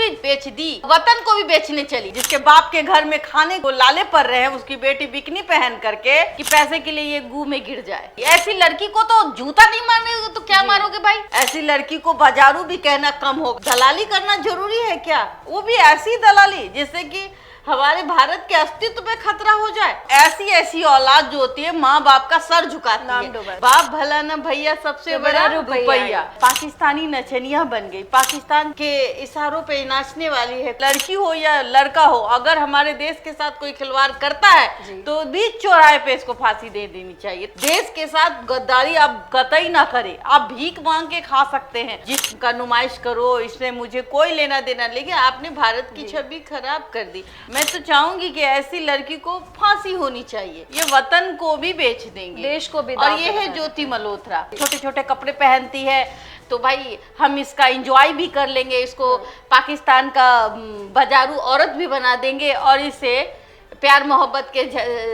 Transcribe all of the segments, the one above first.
भी बेच दी, वतन को भी बेचने चली। जिसके बाप के घर में खाने को लाले पड़ रहे हैं, उसकी बेटी बिकनी पहन करके कि पैसे के लिए ये गू में गिर जाए। ऐसी लड़की को तो जूता नहीं मारोगे तो क्या मारोगे भाई? ऐसी लड़की को बाजारू भी कहना कम हो। दलाली करना जरूरी है क्या? वो भी ऐसी दलाली जिससे कि हमारे भारत के अस्तित्व पे खतरा हो जाए। ऐसी ऐसी औलाद जो होती है माँ बाप का सर झुकाती है। बाप भला न भैया सबसे बड़ा रुपया। पाकिस्तानी नचनिया बन गई, पाकिस्तान के इशारों पे नाचने वाली है। लड़की हो या लड़का हो, अगर हमारे देश के साथ कोई खिलवाड़ करता है तो बीच चौराहे पे इसको फांसी दे देनी चाहिए। देश के साथ गद्दारी आप कतई ना करे। आप भीख मांग के खा सकते हैं, जिसका नुमाइश करो, इससे मुझे कोई लेना देना, लेकिन आपने भारत की छवि खराब कर दी। मैं तो चाहूंगी कि ऐसी लड़की को फांसी होनी चाहिए। ये वतन को भी बेच देंगे, देश को भी। और ये है ज्योति मल्होत्रा, छोटे छोटे कपड़े पहनती है तो भाई हम इसका एंजॉय भी कर लेंगे, इसको पाकिस्तान का बाजारू औरत भी बना देंगे और इसे प्यार मोहब्बत के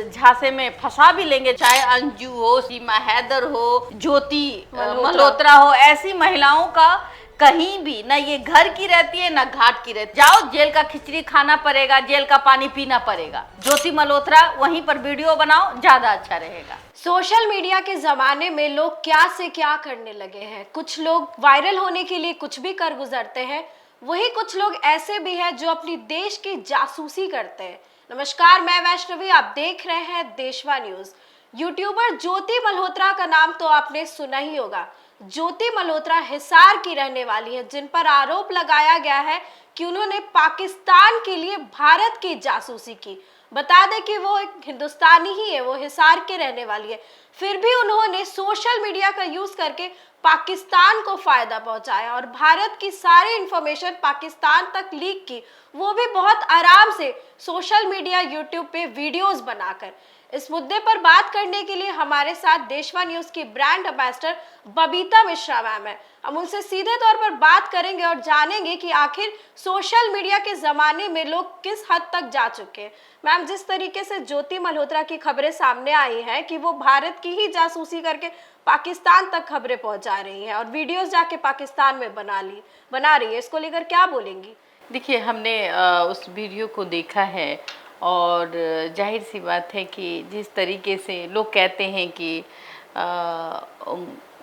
झांसे में फंसा भी लेंगे। चाहे अंजू हो, सीमा हैदर हो, ज्योति मल्होत्रा हो, ऐसी महिलाओं का कहीं भी ना ये घर की रहती है ना घाट की रहती है। जाओ जेल का खिचड़ी खाना पड़ेगा, जेल का पानी पीना पड़ेगा। ज्योति मल्होत्रा वहीं पर वीडियो बनाओ, ज्यादा अच्छा रहेगा। सोशल मीडिया के जमाने में लोग क्या से क्या करने लगे हैं। कुछ लोग वायरल होने के लिए कुछ भी कर गुजरते हैं, वही कुछ लोग ऐसे भी हैं जो अपनी देश की जासूसी करते हैं। नमस्कार, मैं वैष्णवी, आप देख रहे हैं देशवा न्यूज। यूट्यूबर ज्योति मल्होत्रा का नाम तो आपने सुना ही होगा। ज्योति मल्होत्रा हिसार की रहने वाली है, जिन पर आरोप लगाया गया है कि उन्होंने पाकिस्तान के लिए भारत की जासूसी की। बता दें कि वो एक हिंदुस्तानी ही है, वो हिसार के रहने वाली है, फिर भी उन्होंने सोशल मीडिया का यूज करके पाकिस्तान को फायदा पहुंचाया और भारत की सारी इंफॉर्मेशन पाकिस्तान तक लीक की, वो भी बहुत आराम से सोशल मीडिया यूट्यूब पे वीडियोस बनाकर। इस मुद्दे पर बात करने के लिए हमारे साथ देशवा न्यूज की brand ambassador Babita Mishra ma'am है। हम उनसे सीधे तौर पर बात करेंगे और जानेंगे कि आखिर सोशल मीडिया के जमाने में लोग किस हद तक जा चुके हैं। मैम, जिस तरीके से ज्योति मल्होत्रा की खबरें सामने आई हैं कि वो भारत की ही जासूसी करके पाकिस्तान तक खबरें पहुंचा रही हैं और वीडियोस जाके पाकिस्तान में बना रही है, इसको लेकर क्या बोलेंगी? देखिए, हमने उस वीडियो को देखा है और जाहिर सी बात है कि जिस तरीके से लोग कहते हैं कि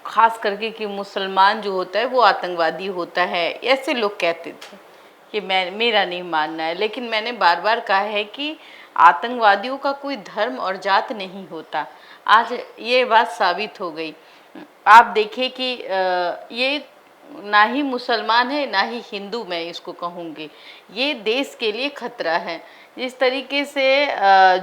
ख़ास करके कि मुसलमान जो होता है वो आतंकवादी होता है, ऐसे लोग कहते थे कि मेरा नहीं मानना है। लेकिन मैंने बार बार कहा है कि आतंकवादियों का कोई धर्म और जात नहीं होता। आज ये बात साबित हो गई। आप देखिए कि ये ना ही मुसलमान है ना ही हिंदू, मैं इसको कहूँगी, ये देश के लिए खतरा है। जिस तरीके से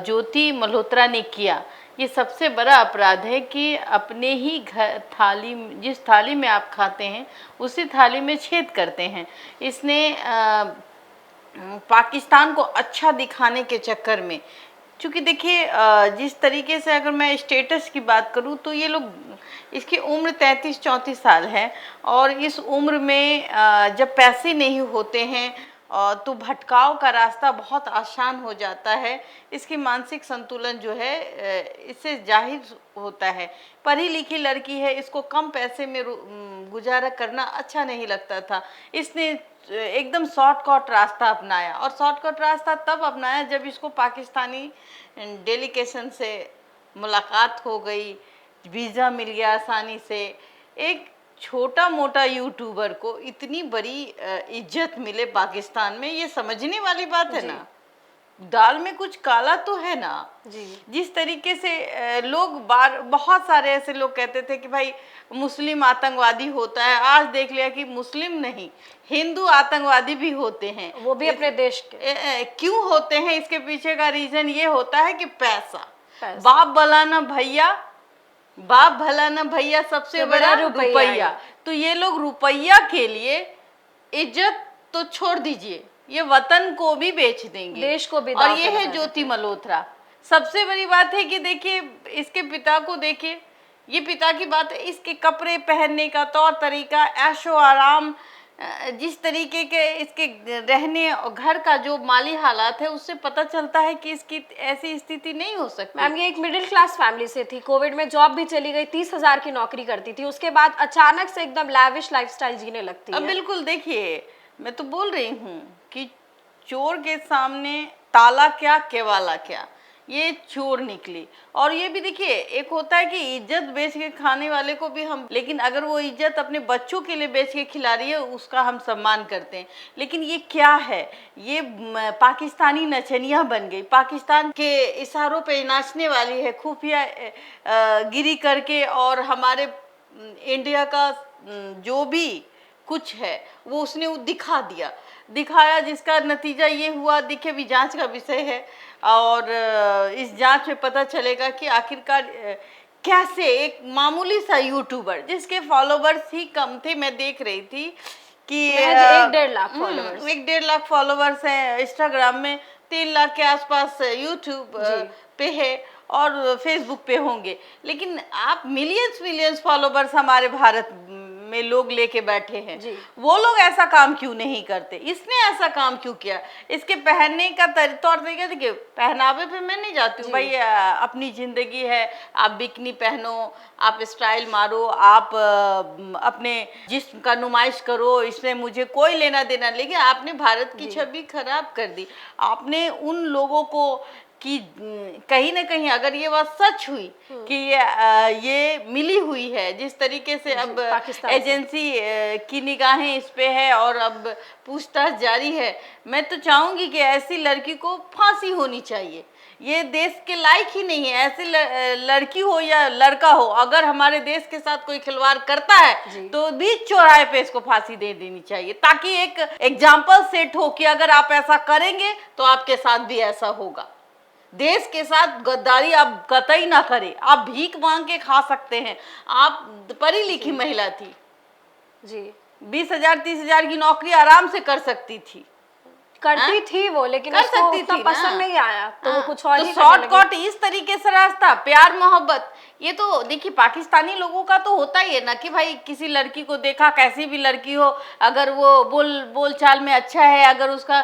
ज्योति मल्होत्रा ने किया, ये सबसे बड़ा अपराध है कि अपने ही घर थाली, जिस थाली में आप खाते हैं उसी थाली में छेद करते हैं। इसने पाकिस्तान को अच्छा दिखाने के चक्कर में, क्योंकि देखिए जिस तरीके से अगर मैं स्टेटस की बात करूं तो ये लोग, इसकी उम्र 33-34 साल है और इस उम्र में जब पैसे नहीं होते हैं तो भटकाव का रास्ता बहुत आसान हो जाता है। इसकी मानसिक संतुलन जो है इससे जाहिर होता है। पढ़ी लिखी लड़की है, इसको कम पैसे में गुजारा करना अच्छा नहीं लगता था। इसने एकदम शॉर्टकट रास्ता अपनाया और शॉर्टकट रास्ता तब अपनाया जब इसको पाकिस्तानी डेलीगेशन से मुलाकात हो गई, वीज़ा मिल गया आसानी से। एक छोटा मोटा यूट्यूबर को इतनी बड़ी इज्जत मिले पाकिस्तान में, ये समझने वाली बात है ना। दाल में कुछ काला तो है ना जी। जिस तरीके से लोग बहुत सारे ऐसे लोग कहते थे कि भाई मुस्लिम आतंकवादी होता है, आज देख लिया कि मुस्लिम नहीं, हिंदू आतंकवादी भी होते हैं, वो भी अपने देश के। क्यों होते हैं? इसके पीछे का रीजन ये होता है कि पैसा। बाप भला ना भैया सबसे बड़ा रुपया। तो ये लोग रुपया के लिए इज्जत तो छोड़ दीजिए, ये वतन को भी बेच देंगे, देश को भी। और ये है ज्योति मल्होत्रा। सबसे बड़ी बात है कि देखिए इसके पिता को देखिए, ये पिता की बात है, इसके कपड़े पहनने का तौर तरीका, ऐशो आराम, जिस तरीके के इसके रहने और घर का जो माली हालात है, उससे पता चलता है कि इसकी ऐसी स्थिति नहीं हो सकती। मैम, ये एक मिडिल क्लास फैमिली से थी, कोविड में जॉब भी चली गई, 30,000 की नौकरी करती थी, उसके बाद अचानक से एकदम लैविश लाइफस्टाइल जीने लगती है। बिल्कुल, देखिए मैं तो बोल रही हूँ कि चोर के सामने ताला क्या केवाला क्या, ये चोर निकली। और ये भी देखिए, एक होता है कि इज्जत बेच के खाने वाले को भी हम, लेकिन अगर वो इज्जत अपने बच्चों के लिए बेच के खिला रही है उसका हम सम्मान करते हैं। लेकिन ये क्या है, ये पाकिस्तानी नचनिया बन गई, पाकिस्तान के इशारों पे नाचने वाली है, खुफिया गिरी करके। और हमारे इंडिया का जो भी कुछ है वो उसने वो दिखाया, जिसका नतीजा ये हुआ। देखिए, अभी जांच का विषय है और इस जांच में पता चलेगा कि आखिरकार कैसे एक मामूली सा यूट्यूबर जिसके फॉलोवर्स ही कम थे, मैं देख रही थी कि 1-1.5 लाख फॉलोवर्स, 1-1.5 लाख फॉलोवर्स हैं इंस्टाग्राम में, 3 लाख के आसपास यूट्यूब पे है और फेसबुक पे होंगे। लेकिन आप मिलियंस फॉलोवर्स हमारे भारत में लोग लेके बैठे हैं, वो लोग ऐसा काम क्यों नहीं करते? इसने ऐसा काम क्यों किया? इसके पहनने का तौर तरीका देखिए, पहनावे पे मैं नहीं जाती हूँ भाई, अपनी जिंदगी है, आप बिकनी पहनो, आप स्टाइल मारो, आप अपने जिस्म का नुमाइश करो, इसमें मुझे कोई लेना देना। लेकिन आपने भारत की छवि खराब कर दी। आपने उन लोगों को कि कहीं ना कहीं अगर ये बात सच हुई कि ये मिली हुई है, जिस तरीके से अब एजेंसी की निगाहें इस पे है और अब पूछताछ जारी है, मैं तो चाहूंगी कि ऐसी लड़की को फांसी होनी चाहिए। ये देश के लायक ही नहीं है। ऐसी लड़की हो या लड़का हो, अगर हमारे देश के साथ कोई खिलवाड़ करता है तो बीच चौराहे पे इसको फांसी दे देनी चाहिए, ताकि एक एग्जाम्पल सेट हो कि अगर आप ऐसा करेंगे तो आपके साथ भी ऐसा होगा। देश के साथ गद्दारी आप कतई ना करें। आप भीख मांग के खा सकते हैं। आप पढ़ी लिखी महिला थी जी, 20,000 30,000 की नौकरी आराम से कर सकती थी, करती थी वो, लेकिन कर उसको सकती उतना थी पसंद नहीं आया तो वो कुछ और तो ही शॉर्टकट इस तरीके से रास्ता, प्यार मोहब्बत। ये तो देखिए, पाकिस्तानी लोगों का तो होता ही है ना कि भाई किसी लड़की को देखा, कैसी भी लड़की हो, अगर वो बोल चाल में अच्छा है, अगर उसका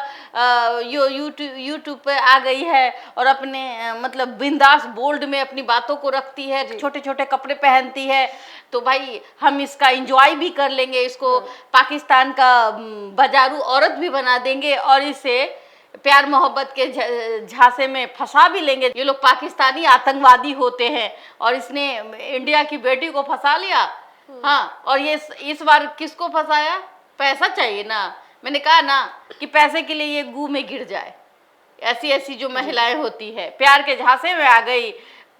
यूट्यूब पे आ गई है और अपने मतलब बिंदास बोल्ड में अपनी बातों को रखती है, छोटे छोटे कपड़े पहनती है, तो भाई हम इसका एंजॉय भी कर लेंगे, इसको पाकिस्तान का बाजारू औरत भी बना देंगे और इसे प्यार मोहब्बत के झांसे में फंसा भी लेंगे। ये लोग पाकिस्तानी आतंकवादी होते हैं और इसने इंडिया की बेटी को फंसा लिया। हाँ, और ये इस बार किसको फंसाया? पैसा चाहिए ना। मैंने कहा ना कि पैसे के लिए ये गू में गिर जाए। ऐसी ऐसी जो महिलाएं होती है, प्यार के झांसे में आ गई,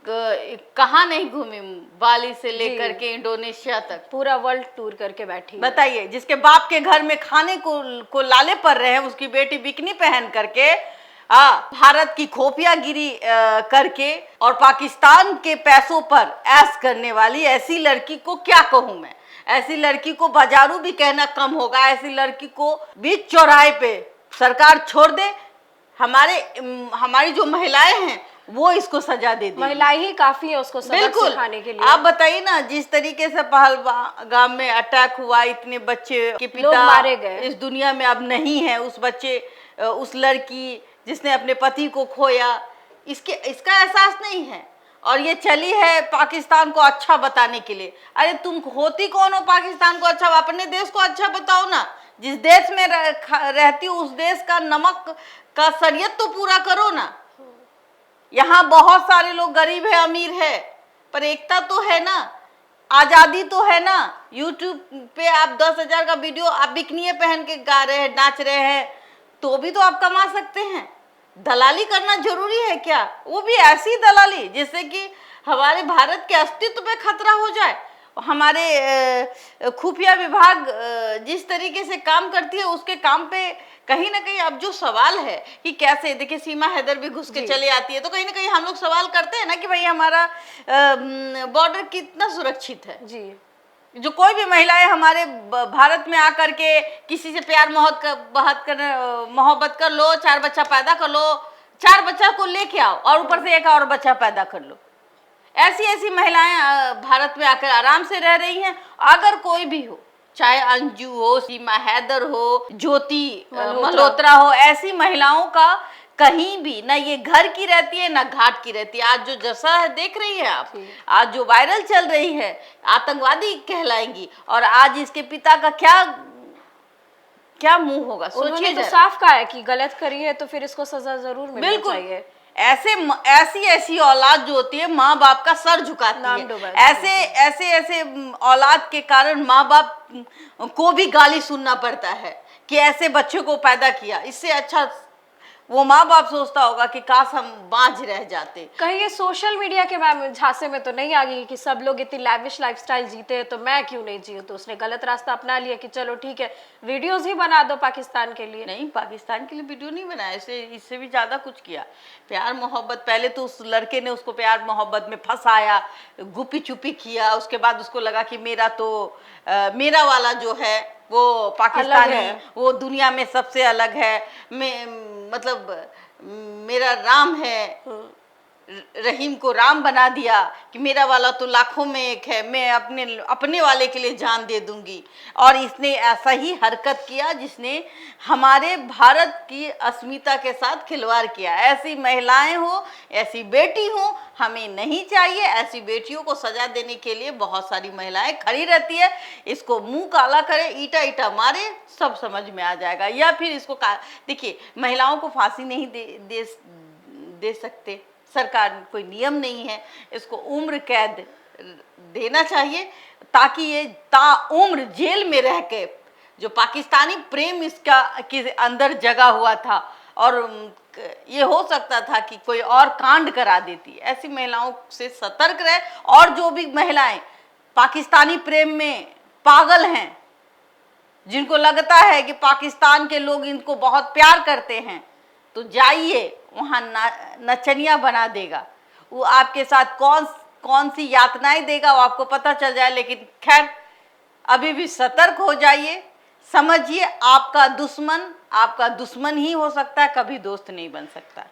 कहाँ नहीं घूमी, बाली से लेकर के इंडोनेशिया तक, पूरा वर्ल्ड टूर करके बैठी। बताइए, जिसके बाप के घर में खाने को लाले पड़ रहे हैं, उसकी बेटी बिकनी पहन करके भारत की खोफियागिरी करके और पाकिस्तान के पैसों पर ऐश करने वाली ऐसी लड़की को क्या कहूं मैं? ऐसी लड़की को बाजारू भी कहना कम होगा। ऐसी लड़की को बीच चौराहे पे सरकार छोड़ दे। हमारी जो महिलाएं हैं वो इसको सजा दे दी। महिलाएं ही काफी है उसको सबक सिखाने के लिए। आप बताइए ना, जिस तरीके से पहलगाम में अटैक हुआ, इतने बच्चे के पिता मारे गए, इस दुनिया में अब नहीं है, उस लड़की जिसने अपने पति को खोया, इसका एहसास नहीं है। और ये चली है पाकिस्तान को अच्छा बताने के लिए। अरे तुम होती कौन हो पाकिस्तान को अच्छा? अपने देश को अच्छा बताओ ना। जिस देश में रहती हो उस देश का नमक का शरीयत तो पूरा करो ना। यहाँ बहुत सारे लोग गरीब है, अमीर है, पर एकता तो है ना, आजादी तो है ना। यूट्यूब पे आप 10,000 का वीडियो आप बिकनिए पहन के गा रहे हैं, नाच रहे हैं, तो भी तो आप कमा सकते हैं। दलाली करना जरूरी है क्या? वो भी ऐसी दलाली जिससे कि हमारे भारत के अस्तित्व पे खतरा हो जाए। हमारे खुफिया विभाग जिस तरीके से काम करती है, उसके काम पे कहीं ना कहीं अब जो सवाल है कि कैसे, देखिए सीमा हैदर भी घुस के चले आती है, तो कहीं ना कहीं हम लोग सवाल करते हैं ना कि भाई हमारा बॉर्डर कितना सुरक्षित है जी। जो कोई भी महिलाएं हमारे भारत में आकर के किसी से प्यार मोहब्बत कर लो, 4 बच्चा पैदा कर लो, 4 बच्चा को लेके आओ और ऊपर से एक और बच्चा पैदा कर लो। ऐसी ऐसी महिलाएं भारत में आकर आराम से रह रही हैं। अगर कोई भी हो, चाहे अंजू हो, सीमा हैदर हो, ज्योति मल्होत्रा हो, ऐसी महिलाओं का कहीं भी ना ये घर की रहती है ना घाट की रहती है। आज जो जैसा है देख रही है आप, आज जो वायरल चल रही है, आतंकवादी कहलाएंगी। और आज इसके पिता का क्या क्या मुंह होगा, उन्होंने सोचिए तो जरा। साफ कहा है कि गलत करी है तो फिर इसको सजा जरूर मिलनी बिल्कुल। चाहिए। ऐसी ऐसी औलाद जो होती है माँ बाप का सर झुकाती नाम है। डुबाती है। ऐसे ऐसे ऐसे औलाद के कारण माँ बाप को भी गाली सुनना पड़ता है कि ऐसे बच्चों को पैदा किया। इससे अच्छा वो माँ बाप सोचता होगा कि काश हम बांझ रह जाते। कहीं ये सोशल मीडिया के मैम झांसे में तो नहीं आ गई कि सब लोग इतनी लैविश लाइफस्टाइल जीते हैं तो मैं क्यों नहीं जीऊँ? तो उसने गलत रास्ता अपना लिया कि चलो ठीक है वीडियोस ही बना दो पाकिस्तान के लिए। नहीं, पाकिस्तान के लिए वीडियो नहीं बनाया, इससे भी ज्यादा कुछ किया। प्यार मोहब्बत, पहले तो उस लड़के ने उसको प्यार मोहब्बत में फंसाया, गुपी चुपी किया। उसके बाद उसको लगा कि मेरा वाला जो है वो पाकिस्तानी है। वो दुनिया में सबसे अलग है। मतलब मेरा राम है, रहीम को राम बना दिया कि मेरा वाला तो लाखों में एक है, मैं अपने वाले के लिए जान दे दूंगी। और इसने ऐसा ही हरकत किया जिसने हमारे भारत की अस्मिता के साथ खिलवाड़ किया। ऐसी महिलाएं हो, ऐसी बेटी हो, हमें नहीं चाहिए। ऐसी बेटियों को सजा देने के लिए बहुत सारी महिलाएं खड़ी रहती है। इसको मुंह काला करे, ईटा ईटा मारे, सब समझ में आ जाएगा। या फिर इसको देखिए, महिलाओं को फांसी नहीं दे सकते, सरकार कोई नियम नहीं है। इसको उम्र कैद देना चाहिए ताकि ये ताउम्र जेल में रह के, जो पाकिस्तानी प्रेम इसका के अंदर जगा हुआ था और ये हो सकता था कि कोई और कांड करा देती। ऐसी महिलाओं से सतर्क रहे। और जो भी महिलाएं पाकिस्तानी प्रेम में पागल हैं, जिनको लगता है कि पाकिस्तान के लोग इनको बहुत प्यार करते हैं, तो जाइए वहाँ नचनिया बना देगा। वो आपके साथ कौन सी यातनाएं देगा वो आपको पता चल जाए। लेकिन खैर, अभी भी सतर्क हो जाइए। समझिए, आपका दुश्मन ही हो सकता है, कभी दोस्त नहीं बन सकता।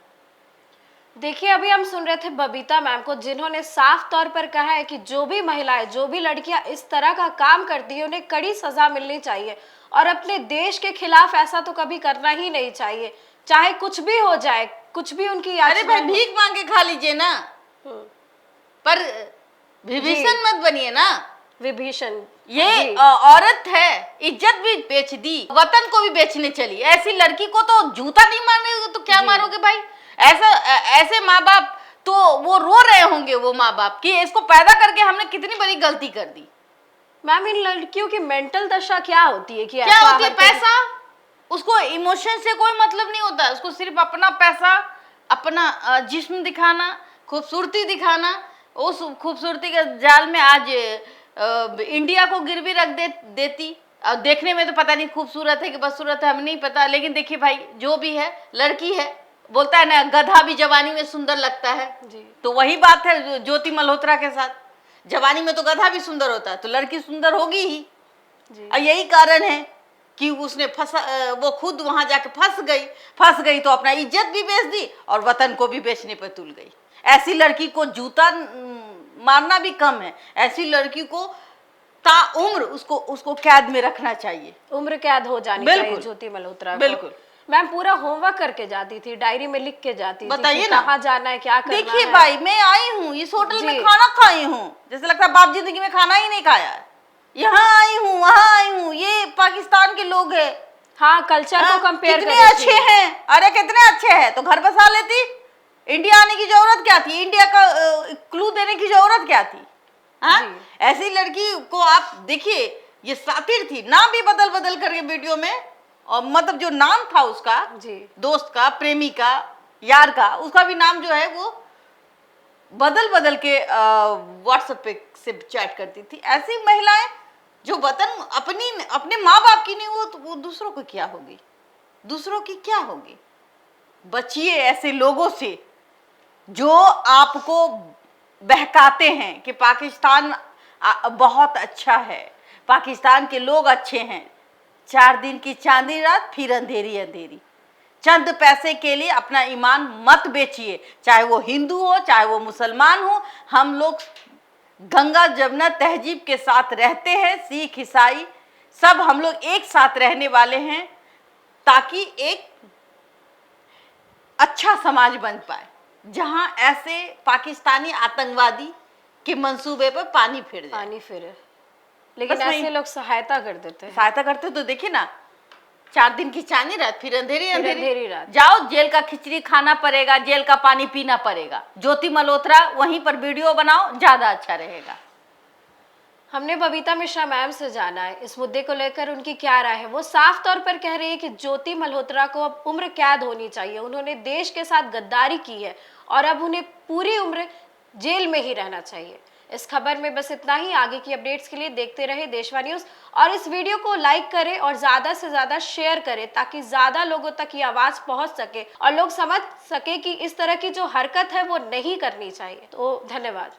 देखिए, अभी हम सुन रहे थे बबीता मैम को, जिन्होंने साफ तौर पर कहा है कि जो भी महिलाएं, जो भी लड़कियां इस तरह का काम करती है उन्हें कड़ी सजा मिलनी चाहिए और अपने देश के खिलाफ ऐसा तो कभी करना ही नहीं चाहिए, चाहे कुछ भी हो जाए, कुछ भी उनकी। अरे भाई, भीख मांग के खा लीजिए ना, पर विभीषण मत बनिए ना। विभीषण ये औरत है, इज्जत भी बेच दी, वतन को भी बेचने चली। ऐसी लड़की को तो जूता नहीं मारने तो क्या मारोगे भाई? ऐसे माँ बाप तो वो रो रहे होंगे, वो माँ बाप कि इसको पैदा करके हमने कितनी बड़ी गलती कर दी। मैम, इन लड़कियों की मेंटल दशा क्या होती है कि क्या होती है? पैसा। उसको इमोशन से कोई मतलब नहीं होता। उसको सिर्फ अपना पैसा, अपना जिस्म दिखाना, खूबसूरती दिखाना। उस खूबसूरती के जाल में आज इंडिया को गिरवी रख देती। देखने में तो पता नहीं खूबसूरत है कि बदसूरत है, हमें नहीं पता। लेकिन देखिए भाई, जो भी है, लड़की है। बोलता है ना, गधा भी जवानी में सुंदर लगता है जी। तो वही बात है ज्योति मल्होत्रा के साथ। जवानी में तो गधा भी सुंदर होता है, तो लड़की सुंदर होगी ही जी। और यही कारण है कि उसने वो खुद वहां जाके फंस गई तो अपना इज्जत भी बेच दी और वतन को भी बेचने पर तुल गई। ऐसी लड़की को जूता मारना भी कम है। ऐसी लड़की को ताउम्र उसको कैद में रखना चाहिए, उम्र कैद हो जानी चाहिए ज्योति मल्होत्रा। बिल्कुल। मैम पूरा होमवर्क करके जाती थी, डायरी में लिख के जाती थी। बताइए ना, कहाँ जाना है, क्या करना है। देखिए भाई, मैं आई हूँ इस होटल में, खाना खाई हूँ, जैसे लगता है बाप जिंदगी में खाना ही नहीं खाया है। यहाँ आई हूँ, वहाँ आई हूँ, ये पाकिस्तान के लोग हैं। हाँ, कल्चर को कंपेयर कितने अच्छे हैं। अरे कितने अच्छे हैं, तो घर बसा लेती। इंडिया आने की जरूरत क्या थी? इंडिया का क्लू देने की जरूरत क्या थी? हाँ, ऐसी लड़की को आप देखिए, ये सातिर थी, नाम भी बदल करके वीडियो में, और मतलब जो नाम था उसका जी, दोस्त का, प्रेमी का, यार का, उसका भी नाम जो है वो बदल के व्हाट्सएप पे से चैट करती थी। ऐसी महिलाएं जो वतन अपने माँ बाप की नहीं हो तो वो दूसरों को क्या होगी, दूसरों की क्या होगी। बचिए ऐसे लोगों से जो आपको बहकाते हैं कि पाकिस्तान बहुत अच्छा है, पाकिस्तान के लोग अच्छे हैं। 4 दिन की चांदी रात, फिर अंधेरी अंधेरी। चंद पैसे के लिए अपना ईमान मत बेचिए, चाहे वो हिंदू हो, चाहे वो मुसलमान हो। हम लोग गंगा जमुना तहजीब के साथ रहते हैं, सिख ईसाई सब हम लोग एक साथ रहने वाले हैं, ताकि एक अच्छा समाज बन पाए, जहां ऐसे पाकिस्तानी आतंकवादी के मंसूबे पर पानी फिरे। लेकिन ऐसे लोग सहायता कर देते हैं। सहायता करते तो देखिए ना, 4 दिन की चांदी रात, फिर अंधेरी अंधेरी रात। जाओ, जेल का खिचड़ी खाना पड़ेगा, जेल का पानी पीना पड़ेगा। ज्योति मल्होत्रा वहीं पर वीडियो बनाओ, ज्यादा अच्छा रहेगा। हमने बबीता मिश्रा मैम से जाना है इस मुद्दे को लेकर उनकी क्या राय है। वो साफ तौर पर कह रही है कि ज्योति मल्होत्रा को अब उम्र कैद होनी चाहिए। उन्होंने देश के साथ गद्दारी की है और अब उन्हें पूरी उम्र जेल में ही रहना चाहिए। इस खबर में बस इतना ही। आगे की अपडेट्स के लिए देखते रहे देशवा न्यूज और इस वीडियो को लाइक करें और ज्यादा से ज्यादा शेयर करें ताकि ज्यादा लोगों तक ये आवाज पहुंच सके और लोग समझ सके कि इस तरह की जो हरकत है वो नहीं करनी चाहिए। तो धन्यवाद।